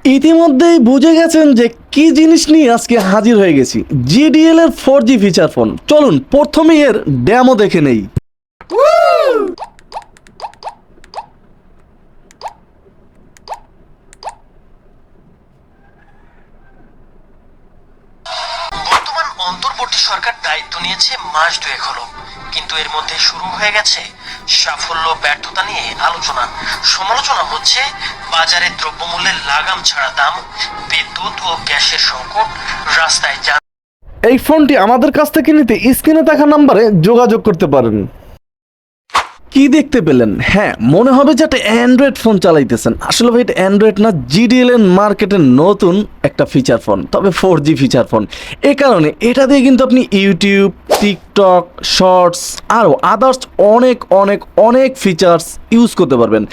ইতিমধ্যেই বুঝে গেছেন যে কি জিনিস নিয়ে আজকে হাজির হয়ে গেছি। জিডিএল এর 4G ফিচার ফোন। চলুন প্রথমেই এর ডেমো দেখে নেই। বর্তমান অন্তর্বর্তী সরকার দায়িত্ব নিয়েছে মাস দুয়েক হলো, কিন্তু এর মধ্যে শুরু হয়ে গেছে সাফল্য ব্যর্থতা নিয়ে আলোচনা। সমালোচনা হচ্ছে বাজারে দ্রব্যমূল্যের লাগাম ছাড়া দাম, বিদ্যুৎ ও গ্যাসের সংকট, রাস্তায় এই ফোনটি আমাদের কাছ থেকে নিতে স্ক্রিনে থাকা নাম্বারে যোগাযোগ করতে পারেন। কি দেখতে পেলেন? হ্যাঁ, মনে হবে যে একটা অ্যান্ড্রয়েড ফোন চালাইতেছেন। আসলে ভাই এটা অ্যান্ড্রয়েড না, জিডিএল এর মার্কেটের নতুন একটা ফিচার ফোন, তবে 4G ফিচার ফোন। এ কারণে এটা দিয়ে কিন্তু আপনি ইউটিউব, টিকটক, শর্টস আরও আদার্স অনেক অনেক অনেক ফিচার্স ইউজ করতে পারবেন।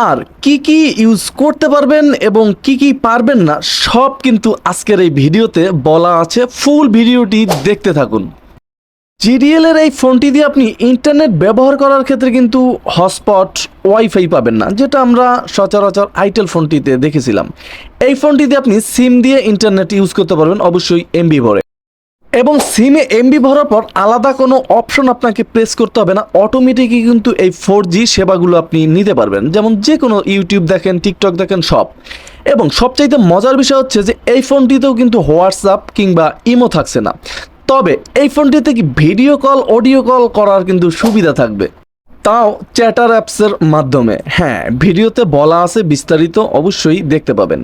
আর কি কি ইউজ করতে পারবেন এবং কি কি পারবেন না সব কিন্তু আজকের এই ভিডিওতে বলা আছে। ফুল ভিডিওটি দেখতে থাকুন। জিডিএল এর এই ফোনটি দিয়ে আপনি ইন্টারনেট ব্যবহার করার ক্ষেত্রে কিন্তু হটস্পট, ওয়াইফাই পাবেন না, যেটা আমরা সচরাচর আইটেল ফোনটিতে দেখেছিলাম। এই ফোনটি দিয়ে আপনি সিম দিয়ে ইন্টারনেট ইউজ করতে পারবেন, অবশ্যই এমবি ভরে। এবং সিমে এমবি ভরার পর আলাদা কোনো অপশন আপনাকে প্রেস করতে হবে না, অটোমেটিকই কিন্তু এই 4G সেবাগুলো আপনি নিতে পারবেন, যেমন যে কোনো ইউটিউব দেখেন, টিকটক দেখেন, সব। এবং সবচাইতে মজার বিষয় হচ্ছে যে এই ফোনটিতেও কিন্তু হোয়াটসঅ্যাপ কিংবা ইমো থাকছে না, তবে এই ফোনটিতে কি ভিডিও কল, অডিও কল করার কিন্তু সুবিধা থাকবে, তাও চ্যাটার অ্যাপসের মাধ্যমে। হ্যাঁ, ভিডিওতে বলা আছে বিস্তারিত, অবশ্যই দেখতে পাবেন।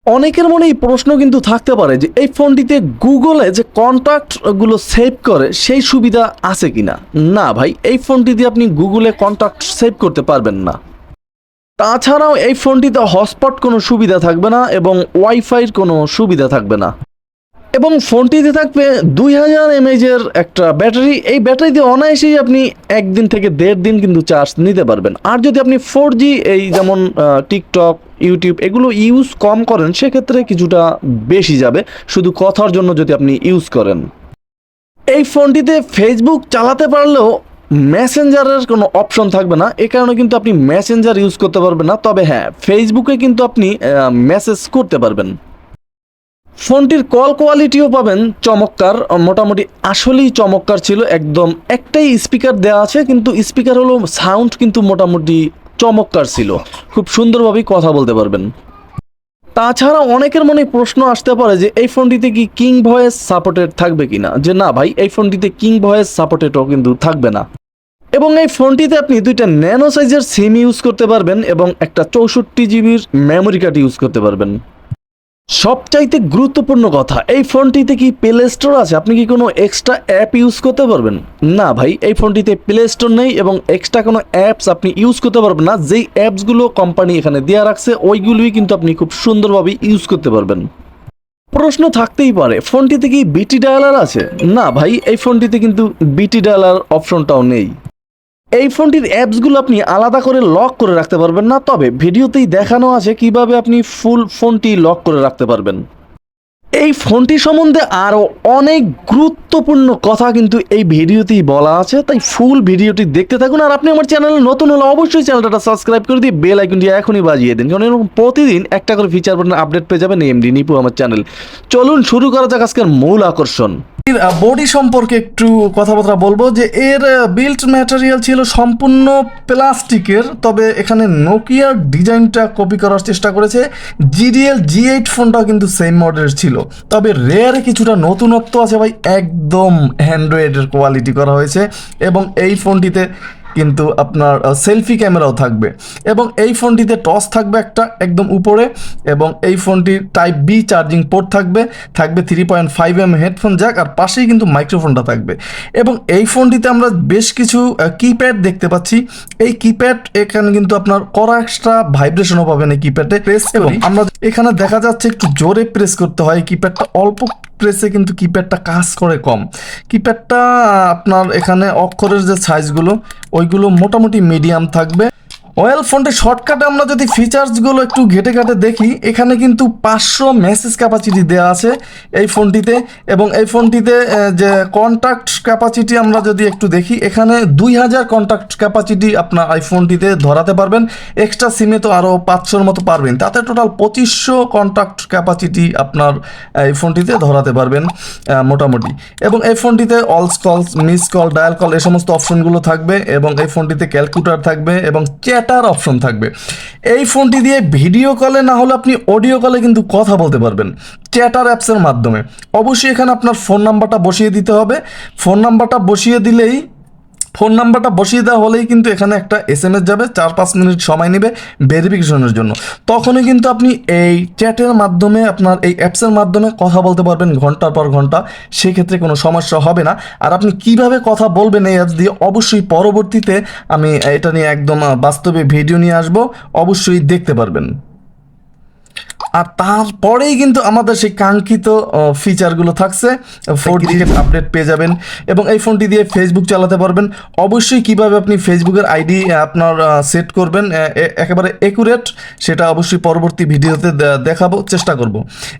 অনেকের মনে এই প্রশ্ন কিন্তু থাকতে পারে যে এই ফোনটিতে গুগলে যে কন্ট্যাক্টগুলো সেভ করে সেই সুবিধা আছে কিনা। না ভাই, এই ফোনটি দিয়ে আপনি গুগলে কন্ট্যাক্ট সেভ করতে পারবেন না। তাছাড়াও এই ফোনটিতে হটস্পট কোনো সুবিধা থাকবে না এবং ওয়াইফাইয়ের কোনো সুবিধা থাকবে না। এবং ফোনটিতে থাকবে 2000 mAh একটা ব্যাটারি। এই ব্যাটারি দিয়ে অনায়াসেই আপনি 1 দিন থেকে 1.5 দিন কিন্তু চার্জ নিতে পারবেন। আর যদি আপনি 4G এই যেমন টিকটক, ইউটিউব এগুলো ইউজ কম করেন, সেক্ষেত্রে কিছুটা বেশি যাবে, শুধু কথার জন্য যদি আপনি ইউজ করেন। এই ফোনটিতে ফেসবুক চালাতে পারলেও মেসেঞ্জারের কোনো অপশন থাকবে না, এ কারণে কিন্তু আপনি মেসেঞ্জার ইউজ করতে পারবেন না। তবে হ্যাঁ, ফেসবুকে কিন্তু আপনি মেসেজ করতে পারবেন। ফোনটির কল কোয়ালিটিও পাবেন চমৎকার, মোটামুটি আসলেই চমৎকার ছিল একদম। একটাই স্পিকার দেওয়া আছে, কিন্তু স্পিকার হলো সাউন্ড কিন্তু মোটামুটি চমৎকার ছিল, খুব সুন্দরভাবেই কথা বলতে পারবেন। তাছাড়া অনেকের মনে প্রশ্ন আসতে পারে যে এই ফোনটিতে কি কিং ভয়েস সাপোর্টেড থাকবে কিনা, যে না ভাই, এই ফোনটিতে কিং ভয়েস সাপোর্টেডও কিন্তু থাকবে না। এবং এই ফোনটিতে আপনি 2টা ন্যানো সাইজের সিম ইউজ করতে পারবেন এবং একটা 64 GB মেমোরি কার্ড ইউজ করতে পারবেন। সবচাইতে গুরুত্বপূর্ণ কথা, এই ফোনটিতে কি প্লে স্টোর আছে? আপনি কি কোনো এক্সট্রা অ্যাপ ইউজ করতে পারবেন? না ভাই, এই ফোনটিতে প্লে স্টোর নেই এবং এক্সট্রা কোনো অ্যাপস আপনি ইউজ করতে পারবেন না। যেই অ্যাপসগুলো কোম্পানি এখানে দেওয়া রাখছে ওইগুলোই কিন্তু আপনি খুব সুন্দরভাবে ইউজ করতে পারবেন। প্রশ্ন থাকতেই পারে, ফোনটিতে কি বিটি ডায়ালার আছে? না ভাই, এই ফোনটিতে কিন্তু বিটি ডায়ালার অপশনটাও নেই। এই ফোনটির অ্যাপসগুলো আপনি আলাদা করে লক করে রাখতে পারবেন না, তবে ভিডিওতেই দেখানো আছে কিভাবে আপনি ফুল ফোনটি লক করে রাখতে পারবেন। এই ফোনটি সম্বন্ধে আরও অনেক গুরুত্বপূর্ণ কথা কিন্তু এই ভিডিওতেই বলা আছে, তাই ফুল ভিডিওটি দেখতে থাকুন। আর আপনি আমার চ্যানেলে নতুন হলে অবশ্যই চ্যানেলটা সাবস্ক্রাইব করে দিয়ে বেল আইকনটি এখনই বাজিয়ে দিন, কারণ এরকম প্রতিদিন একটা করে ফিচার আপডেট পেয়ে যাবেন এমডি নিপু আমার চ্যানেল। চলুন শুরু করা যাক আজকের মূল আকর্ষণ। বডি সম্পর্কে একটু কথাবার্তা বলবো যে এর বিল্ড ম্যাটেরিয়াল ছিল সম্পূর্ণ প্লাস্টিকের, তবে এখানে নোকিয়ার ডিজাইনটা কপি করার চেষ্টা করেছে। GDL G8 ফোনটাও কিন্তু সেম মডেলের ছিল, তবে রেয়ারে কিছুটা নতুনত্ব আছে ভাই, একদম অ্যান্ড্রয়েডের কোয়ালিটি করা হয়েছে। এবং এই ফোনটিতে কিন্তু আপনার সেলফি ক্যামেরাও থাকবে এবং এই ফোনটিতে টস থাকবে একটা একদম উপরে, এবং এই ফোনটির টাইপ বি চার্জিং পোর্ট থাকবে 3.5mm হেডফোন জ্যাক, আর পাশেই কিন্তু মাইক্রোফোনটা থাকবে। এবং এই ফোনটিতে আমরা বেশ কিছু কিপ্যাড দেখতে পাচ্ছি। এই কিপ্যাড এখানে কিন্তু আপনার কড়া এক্সট্রা ভাইব্রেশনও পাবেন এই কিপ্যাডে প্রেস, এবং আমরা এখানে দেখা যাচ্ছে একটু জোরে প্রেস করতে হয় কিপ্যাডটা, অল্প প্রেসে কিন্তু কিপ্যাডটা কাজ করে কম। কিপ্যাডটা আপনার এখানে অক্ষরের যে সাইজগুলো ওইগুলো মোটামুটি মিডিয়াম থাকবে। ওয়েল ফোনটির শর্টকাটে আমরা যদি ফিচার্সগুলো একটু ঘেটে ঘাটে দেখি, এখানে কিন্তু 500 মেসেজ ক্যাপাসিটি দেওয়া আছে এই ফোনটিতে। এবং এই ফোনটিতে যে কন্ট্যাক্ট ক্যাপাসিটি আমরা যদি একটু দেখি, এখানে 2000 কন্ট্যাক্ট ক্যাপাসিটি আপনার এই ফোনটিতে ধরাতে পারবেন। এক্সট্রা সিমে তো আরও 500-র মতো পারবেন, তাতে টোটাল 2500 কন্ট্যাক্ট ক্যাপাসিটি আপনার এই ফোনটিতে ধরাতে পারবেন মোটামুটি। এবং এই ফোনটিতে অলস call, miss call, dial call এই সমস্ত অপশনগুলো থাকবে। এবং এই ফোনটিতে ক্যালকুলেটর থাকবে এবং চ্যাটার অপশন থাকবে। এই ফোনটি দিয়ে ভিডিও কলে না হলে আপনি অডিও কলে কিন্তু কথা বলতে পারবেন চ্যাটার অ্যাপসের মাধ্যমে। অবশ্যই এখানে আপনার ফোন নাম্বারটা বসিয়ে দিতে হবে। ফোন নাম্বারটা বসিয়ে দেওয়া হলেই কিন্তু এখানে একটা SMS যাবে, 4-5 মিনিট সময় নেবে ভেরিফিকেশনের জন্য। তখনই কিন্তু আপনি এই চ্যাটের মাধ্যমে, আপনার এই অ্যাপসের মাধ্যমে কথা বলতে পারবেন ঘন্টার পর ঘন্টা। সেক্ষেত্রে কোনো সমস্যা হবে না। আর আপনি কিভাবে কথা বলবেন এই অ্যাপস দিয়ে, অবশ্যই পরবর্তীতে আমি এটা নিয়ে একদম বাস্তবে ভিডিও নিয়ে আসবো, অবশ্যই দেখতে পারবেন। আর তারপরেই কিন্তু আমাদের সেই কাঙ্ক্ষিত ফিচারগুলো থাকছে। 4G আপডেট পেয়ে যাবেন এবং এই ফোনটি দিয়ে ফেসবুক চালাতে পারবেন। অবশ্যই কিভাবে আপনি ফেসবুকের আইডি আপনার সেট করবেন একেবারে একুরেট, সেটা অবশ্যই পরবর্তী ভিডিওতে দেখাবো, চেষ্টা করব।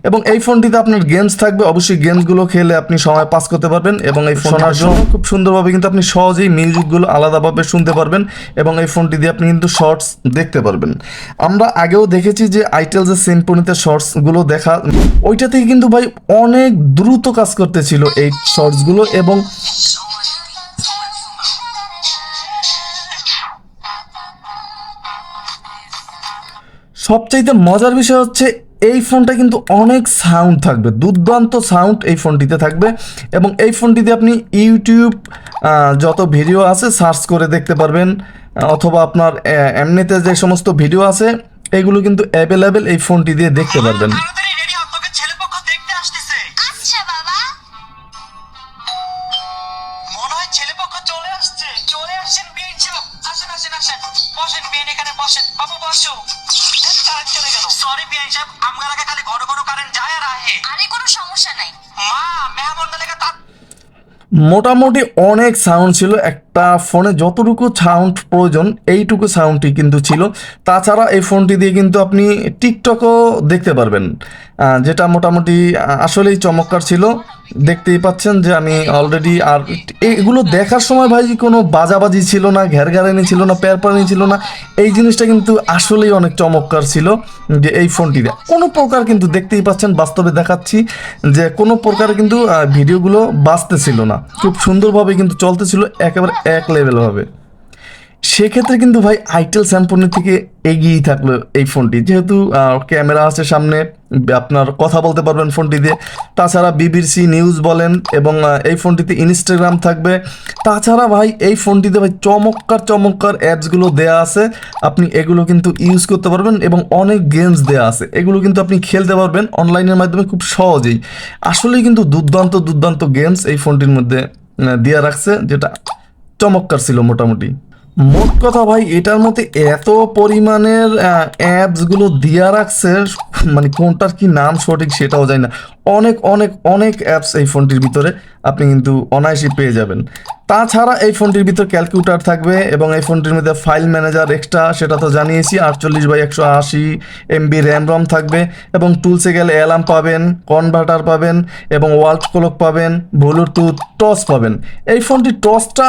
এবং এই ফোনটিতে আপনার গেমস থাকবে, অবশ্যই গেমসগুলো খেলে আপনি সময় পাস করতে পারবেন। এবং এই শোনার জন্য খুব সুন্দরভাবে কিন্তু আপনি সহজেই মিউজিকগুলো আলাদাভাবে শুনতে পারবেন। এবং এই ফোনটি দিয়ে আপনি কিন্তু শর্টস দেখতে পারবেন। আমরা আগেও দেখেছি যে আইটেল যে সিম্পনিতে শর্টসগুলো দেখা, ওইটা থেকে কিন্তু ভাই অনেক দ্রুত কাজ করতেছিল এই শর্টসগুলো। এবং সবচাইতে মজার বিষয় হচ্ছে এই ফোনটা কিন্তু অনেক সাউন্ড থাকবে, দুর্দান্ত সাউন্ড এই ফোনটিতে থাকবে। এবং এই ফোনটিতে আপনি ইউটিউব যত ভিডিও আছে সার্চ করে দেখতে পারবেন, অথবা আপনার এমনিতে যে সমস্ত ভিডিও আছে এগুলো কিন্তু অ্যাভেলেবেল এই ফোনটি দিয়ে দেখতে পারবেন। মোটামুটি অনেক সাউন্ড ছিল, একটা ফোনে যতটুকু সাউন্ড প্রয়োজন এইটুকু সাউন্ডই কিন্তু ছিল। তাছাড়া এই ফোনটি দিয়ে কিন্তু আপনি টিকটকও দেখতে পারবেন, যেটা মোটামুটি আসলেই চমৎকার ছিল। দেখতেই পাচ্ছেন যে আমি অলরেডি, আর এগুলো দেখার সময় ভাই কোনো বাজাবাজি ছিল না, ঘেরঘারানি ছিল না, প্যারপারানি ছিল না। এই জিনিসটা কিন্তু আসলেই অনেক চমৎকার ছিল যে এই ফোনটিতে কোনো প্রকার কিন্তু, দেখতেই পাচ্ছেন বাস্তবে দেখাচ্ছি যে কোনো প্রকার কিন্তু ভিডিওগুলো বাজতেছিল না, খুব সুন্দরভাবে কিন্তু চলতেছিল একেবারে এক লেভেলভাবে। সেক্ষেত্রে কিন্তু ভাই আইটেল স্যামসং থেকে এগিয়েই থাকলো এই ফোনটি, যেহেতু ক্যামেরা আছে সামনে, আপনার কথা বলতে পারবেন ফোনটি দিয়ে। তাছাড়া BBC নিউজ বলেন, এবং এই ফোনটিতে ইনস্টাগ্রাম থাকবে। তাছাড়া ভাই এই ফোনটিতে ভাই চমৎকার অ্যাপসগুলো দেয়া আছে, আপনি এগুলো কিন্তু ইউজ করতে পারবেন। এবং অনেক গেমস দেয়া আছে, এগুলো কিন্তু আপনি খেলতে পারবেন অনলাইনের মাধ্যমে খুব সহজেই। আসলেই কিন্তু দুর্দান্ত গেমস এই ফোনটির মধ্যে দেওয়া রাখছে, যেটা চমৎকার ছিল মোটামুটি। মোট কথা ভাই এটার মধ্যে এত পরিমাণের অ্যাপসগুলো দিয়া রাখছে, মানে কোনটার কি নাম সঠিক সেটাও জানি না। অনেক অ্যাপস এই ফোনটির ভিতরে আপনি কিন্তু অনায়াসে পেয়ে যাবেন। তাছাড়া এই ফোনটির ভিতর ক্যালকুলেটর থাকবে এবং এই ফোনটির মধ্যে ফাইল ম্যানেজার এক্সট্রা, সেটা তো জানিয়েছি। 48/180 MB র্যাম রম থাকবে এবং টুলসে গেলে অ্যালার্ম পাবেন, কনভার্টার পাবেন এবং ওয়াল ক্লক পাবেন, ব্লুটুথ টস পাবেন। এই ফোনটি টসটা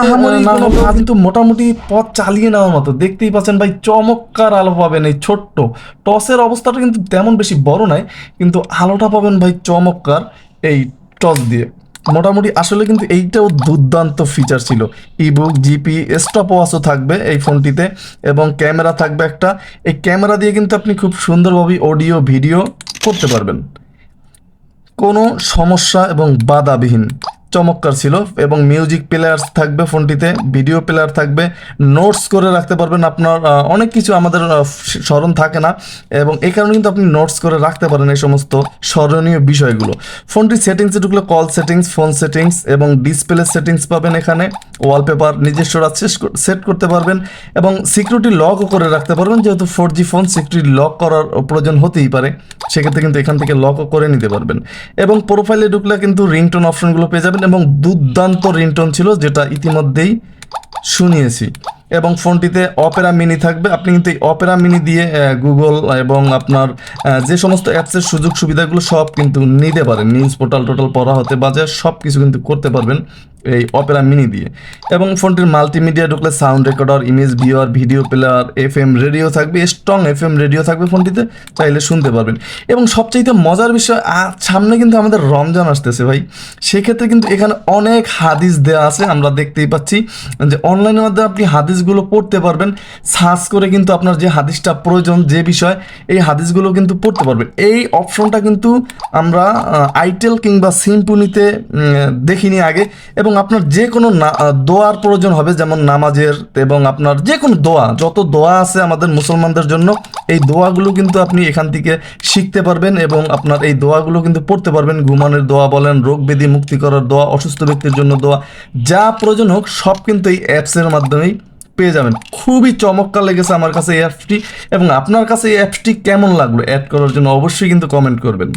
কিন্তু মোটামুটি পথ চালিয়ে নেওয়ার মতো, দেখতেই পাচ্ছেন ভাই চমৎকার আলো পাবেন। এই ছোট্ট টসের অবস্থাটা কিন্তু তেমন বেশি বড় নয়, কিন্তু আলোটা পাবেন ভাই চমৎকার এই টস দিয়ে। মোটামুটি আসলে কিন্তু এইটাও দুর্দান্ত ফিচার ছিল। ইবুক, জিপি, স্টপ ওয়াচও থাকবে এই ফোনটিতে এবং ক্যামেরা থাকবে একটা। এই ক্যামেরা দিয়ে কিন্তু আপনি খুব সুন্দরভাবে অডিও ভিডিও করতে পারবেন, কোনো সমস্যা এবং বাধাবিহীন। চমৎকার ছিল। এবং মিউজিক প্লেয়ার থাকবে ফোনটিতে, ভিডিও প্লেয়ার থাকবে, নোটস করে রাখতে পারবেন। আপনার অনেক কিছু আমাদের স্মরণ থাকে না, এবং এই কারণে কিন্তু আপনি নোটস করে রাখতে পারেন এই সমস্ত স্মরণীয় বিষয়গুলো। ফোনটির সেটিংসে ঢুকলে কল সেটিংস, ফোন সেটিংস এবং ডিসপ্লে সেটিংস পাবেন এখানে। ওয়ালপেপার নিজস্ব সেট করতে পারবেন এবং সিকিউরিটি লকও করে রাখতে পারবেন, যেহেতু 4G ফোন সিকিউরিটি লক করার প্রয়োজন হতেই পারে, সেক্ষেত্রে কিন্তু এখান থেকে লকও করে নিতে পারবেন। এবং প্রোফাইলে ঢুকলে কিন্তু রিংটোন অপশনগুলো পেয়ে যাবেন, এবং দুর্দান্ত রিংটোন ছিল যেটা ইতিমধ্যেই শুনিয়েছি। এবং ফোনটিতে অপেরা মিনি থাকবে। আপনি কিন্তু এই অপেরা মিনি দিয়ে গুগল এবং আপনার যে সমস্ত অ্যাপসের সুযোগ সুবিধাগুলো সব কিন্তু নিতে পারেন। নিউজ পোর্টাল টোটাল পড়া হতে বাজার সব কিছু কিন্তু করতে পারবেন এই অপেরা মিনি দিয়ে। এবং ফোনটির মাল্টিমিডিয়া ঢুকলে sound recorder, image viewer, video player, FM radio থাকবে, স্ট্রং এফএম রেডিও থাকবে ফোনটিতে, চাইলে শুনতে পারবেন। এবং সবচাইতে মজার বিষয়, সামনে কিন্তু আমাদের রমজান আসতেছে ভাই, সেক্ষেত্রে কিন্তু এখানে অনেক হাদিস দেওয়া আছে, আমরা দেখতেই পাচ্ছি যে অনলাইনের মাধ্যমে আপনি হাদিসগুলো পড়তে পারবেন। সার্চ করে কিন্তু আপনার যে হাদিসটা প্রয়োজন, যে বিষয়, এই হাদিসগুলো কিন্তু পড়তে পারবেন। এই অপশনটা কিন্তু আমরা আইটেল কিংবা সিম্পুনিতে দেখিনি আগে। এবং আপনার যে কোনো দোয়ার প্রয়োজন হবে, যেমন নামাজের, এবং আপনার যে কোনো দোয়া, যত দোয়া আছে আমাদের মুসলমানদের জন্য, এই দোয়াগুলো কিন্তু আপনি এখান থেকে শিখতে পারবেন এবং আপনার এই দোয়াগুলো কিন্তু পড়তে পারবেন। ঘুমানোর দোয়া বলেন, রোগ ব্যাধি মুক্তি করার দোয়া, অসুস্থ ব্যক্তির জন্য দোয়া, যা প্রয়োজন হোক সব কিন্তু এই অ্যাপসের মাধ্যমেই পেয়ে যাবেন। খুবই চমৎকার লেগেছে আমার কাছে এই অ্যাপসটি। এবং আপনার কাছে এই অ্যাপসটি কেমন লাগলো অ্যাড করার জন্য অবশ্যই কিন্তু কমেন্ট করবেন।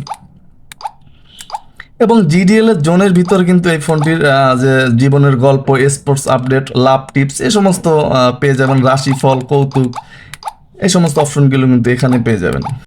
এবং জিডিএল এর জোনের ভিতর কিন্তু এই ফোনটির যে জীবনের গল্প, স্পোর্টস আপডেট, লাভ টিপস, এই সমস্ত পেয়ে যাবেন। রাশিফল, কৌতুক, এই সমস্ত অপশনগুলো কিন্তু এখানে পেয়ে যাবেন।